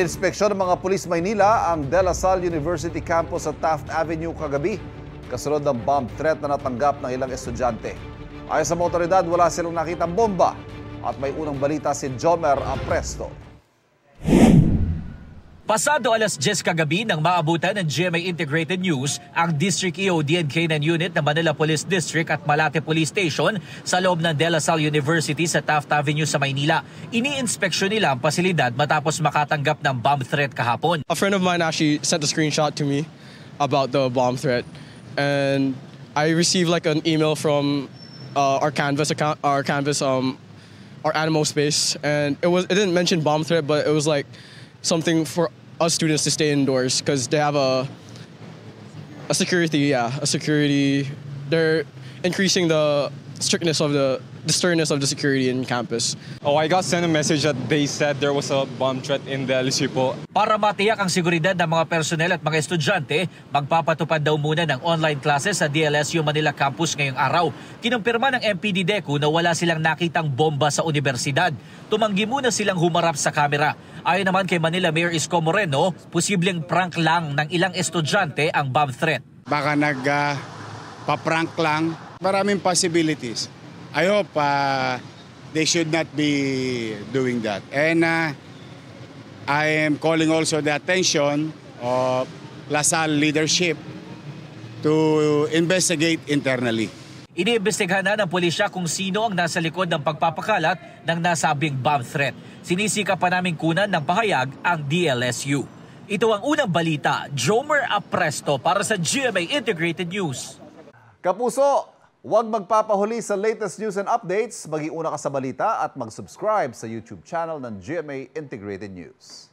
Ininspeksyon ng mga pulis Maynila ang De La Salle University campus sa Taft Avenue kagabi, kasunod ng bomb threat na natanggap ng ilang estudyante. Ayon sa mga otoridad, wala silang nakitang bomba at may unang balita si Jomer Apresto. Pasado alas 10 kagabi nang maabutan ng GMA Integrated News ang District EOD and K9 Unit ng Manila Police District at Malate Police Station sa loob ng De La Salle University sa Taft Avenue sa Maynila. Iniinspeksyon nila ang pasilidad matapos makatanggap ng bomb threat kahapon. A friend of mine actually sent a screenshot to me about the bomb threat, and I received like an email from our Canvas account, our Animo space, and it didn't mention bomb threat, but it was like something for us students to stay indoors because they have a security. They're increasing the sternness of the security in campus. Oh, I got sent a message that they said there was a bomb threat in the LSU po. Para matiyak ang seguridad ng mga personel at mga estudyante, magpapatupad daw muna ng online classes sa DLSU Manila campus ngayong araw. Kinumpirma ng MPD-DECU na wala silang nakitang bomba sa universidad. Tumanggi muna silang humarap sa kamera. Ayon naman kay Manila Mayor Isko Moreno, posibleng prank lang ng ilang estudyante ang bomb threat. Baka nagpa-prank lang. Maraming possibilities. I hope they should not be doing that. And I am calling also the attention of LaSalle leadership to investigate internally. Iniimbestigahan na ng pulisya kung sino ang nasa likod ng pagpapakalat ng nasabing bomb threat. Sinisika pa naming kunan ng pahayag ang DLSU. Ito ang unang balita, Jomer Apresto para sa GMA Integrated News. Kapuso, huwag magpapahuli sa latest news and updates. Mag-iuna ka sa balita at mag-subscribe sa YouTube channel ng GMA Integrated News.